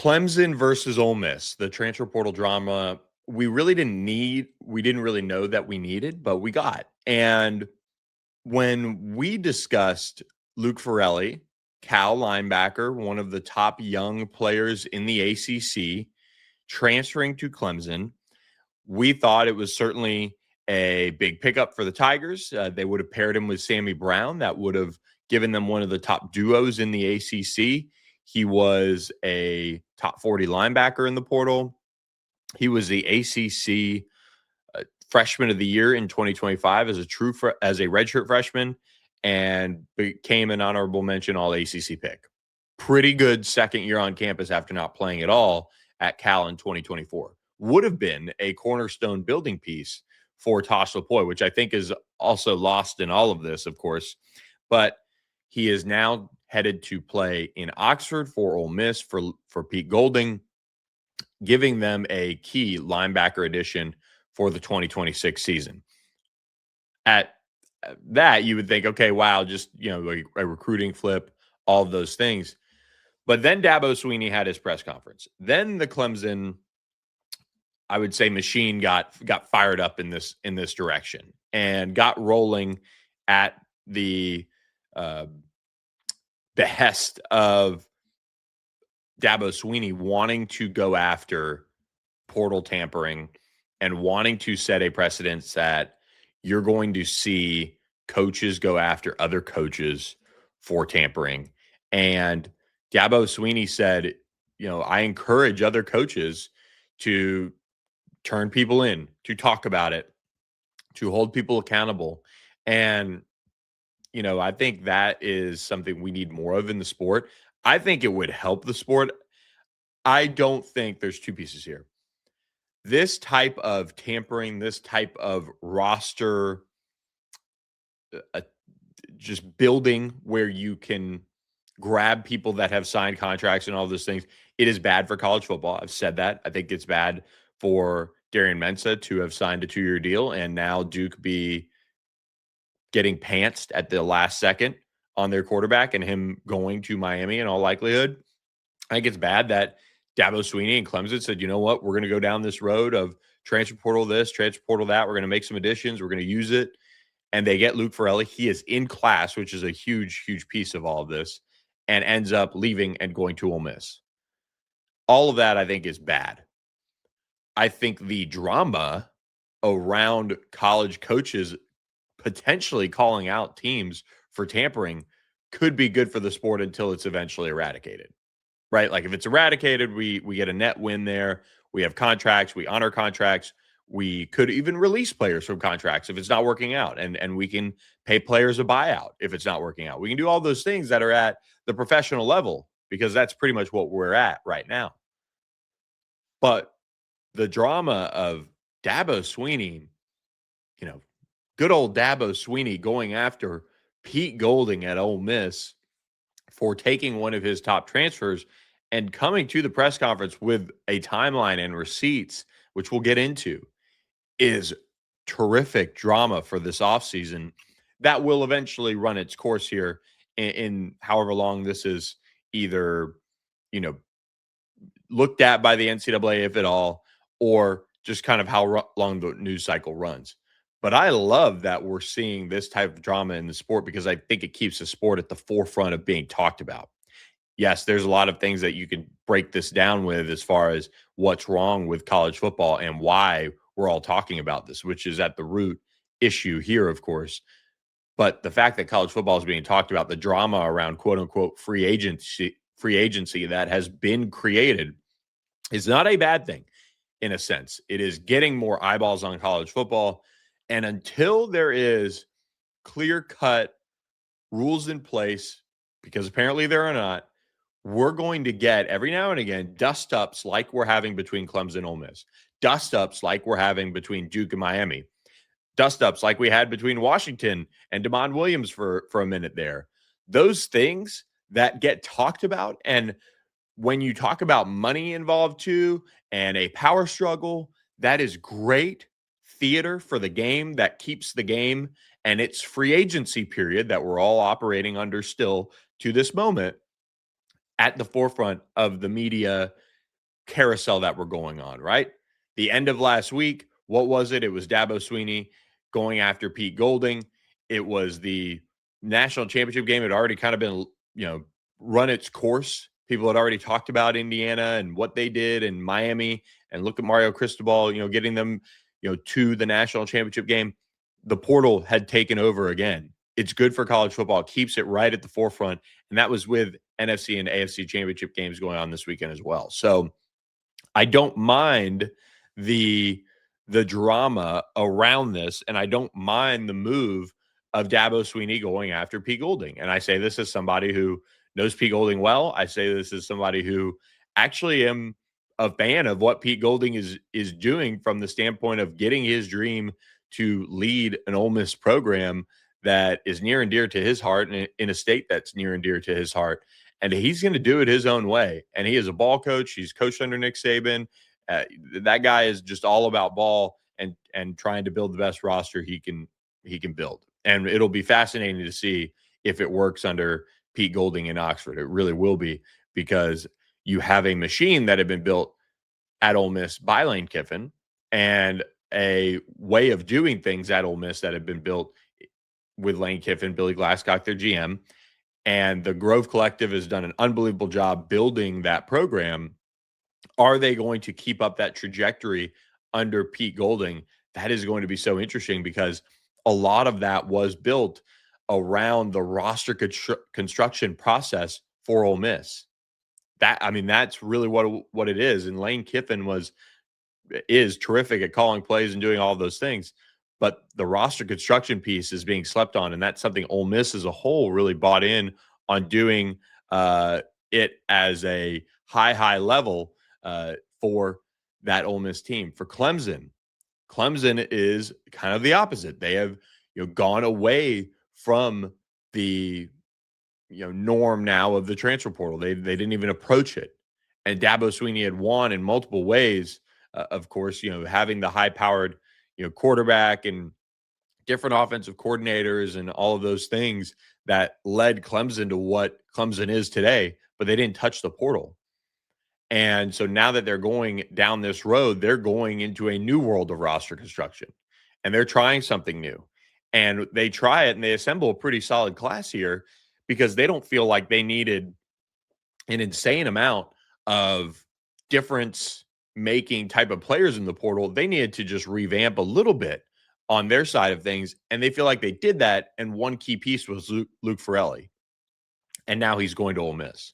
Clemson versus Ole Miss, the transfer portal drama we didn't really know that we needed, but we got. And when we discussed Luke Ferrelli, Cal linebacker, one of the top young players in the ACC, transferring to Clemson, we thought it was certainly a big pickup for the Tigers. They would have paired him with Sammy Brown. That would have given them one of the top duos in the ACC. He was a top 40 linebacker in the portal. He was the ACC freshman of the year in 2025 as a redshirt freshman, and became an honorable mention all ACC pick. Pretty good second year on campus after not playing at all at Cal in 2024. Would have been a cornerstone building piece for Tosh Lupoi, which I think is also lost in all of this, of course. But he is now headed to play in Oxford for Ole Miss for Pete Golding, giving them a key linebacker addition for the 2026 season. At that, you would think, okay, wow, just, like a recruiting flip, all of those things. But then Dabo Swinney had his press conference. Then the Clemson, I would say, machine got fired up in this direction and got rolling at the behest of Dabo Swinney wanting to go after portal tampering and wanting to set a precedence that you're going to see coaches go after other coaches for tampering. And Dabo Swinney said, I encourage other coaches to turn people in, to talk about it, to hold people accountable. And, I think that is something we need more of in the sport. I think it would help the sport. I don't think there's two pieces here. This type of tampering, this type of roster, just building where you can grab people that have signed contracts and all those things, it is bad for college football. I've said that. I think it's bad for Darian Mensah to have signed a 2-year deal and now Duke be getting pantsed at the last second on their quarterback and him going to Miami in all likelihood. I think it's bad that Dabo Swinney and Clemson said, you know what, we're going to go down this road of transfer portal this, transfer portal that. We're going to make some additions. We're going to use it. And they get Luke Ferrelli. He is in class, which is a huge, huge piece of all of this, and ends up leaving and going to Ole Miss. All of that, I think, is bad. I think the drama around college coaches potentially calling out teams for tampering could be good for the sport until it's eventually eradicated, right? Like if it's eradicated, we get a net win there. We have contracts. We honor contracts. We could even release players from contracts if it's not working out, and we can pay players a buyout if it's not working out. We can do all those things that are at the professional level because that's pretty much what we're at right now. But the drama of Dabo Swinney, good old Dabo Swinney going after Pete Golding at Ole Miss for taking one of his top transfers and coming to the press conference with a timeline and receipts, which we'll get into, is terrific drama for this offseason that will eventually run its course here in however long this is either, looked at by the NCAA, if at all, or just kind of how long the news cycle runs. But I love that we're seeing this type of drama in the sport because I think it keeps the sport at the forefront of being talked about. Yes, there's a lot of things that you can break this down with as far as what's wrong with college football and why we're all talking about this, which is at the root issue here, of course. But the fact that college football is being talked about, the drama around quote unquote free agency that has been created is not a bad thing in a sense. It is getting more eyeballs on college football. And until there is clear-cut rules in place, because apparently there are not, we're going to get every now and again dust-ups like we're having between Clemson and Ole Miss, dust-ups like we're having between Duke and Miami, dust-ups like we had between Washington and Damon Williams for a minute there. Those things that get talked about, and when you talk about money involved too and a power struggle, that is great theater for the game that keeps the game and its free agency period that we're all operating under still to this moment at the forefront of the media carousel that were going on, right? The end of last week, what was it? It was Dabo Swinney going after Pete Golding. It was the national championship game. It had already kind of been, run its course. People had already talked about Indiana and what they did in Miami, and look at Mario Cristobal, getting them, to the national championship game. The portal had taken over again. It's good for college football. It keeps it right at the forefront. And that was with NFC and AFC championship games going on this weekend as well. So I don't mind the drama around this, and I don't mind the move of Dabo Swinney going after Pete Golding. And I say this as somebody who knows Pete Golding well. I say this as somebody who actually am a fan of what Pete Golding is doing from the standpoint of getting his dream to lead an Ole Miss program that is near and dear to his heart, and in a state that's near and dear to his heart. And he's going to do it his own way. And he is a ball coach. He's coached under Nick Saban. That guy is just all about ball and trying to build the best roster he can build. And it'll be fascinating to see if it works under Pete Golding in Oxford. It really will be, because you have a machine that had been built at Ole Miss by Lane Kiffin, and a way of doing things at Ole Miss that had been built with Lane Kiffin, Billy Glasscock, their GM. And the Grove Collective has done an unbelievable job building that program. Are they going to keep up that trajectory under Pete Golding? That is going to be so interesting, because a lot of that was built around the roster construction process for Ole Miss. That's really what it is. And Lane Kiffin is terrific at calling plays and doing all those things. But the roster construction piece is being slept on, and that's something Ole Miss as a whole really bought in on doing it as a high level for that Ole Miss team. For Clemson is kind of the opposite. They have gone away from the norm now of the transfer portal. They didn't even approach it. And Dabo Swinney had won in multiple ways. Of course, having the high-powered quarterback and different offensive coordinators and all of those things that led Clemson to what Clemson is today, but they didn't touch the portal. And so now that they're going down this road, they're going into a new world of roster construction, and they're trying something new. And they try it and they assemble a pretty solid class here, because they don't feel like they needed an insane amount of difference-making type of players in the portal. They needed to just revamp a little bit on their side of things, and they feel like they did that, and one key piece was Luke Ferrelli, and now he's going to Ole Miss.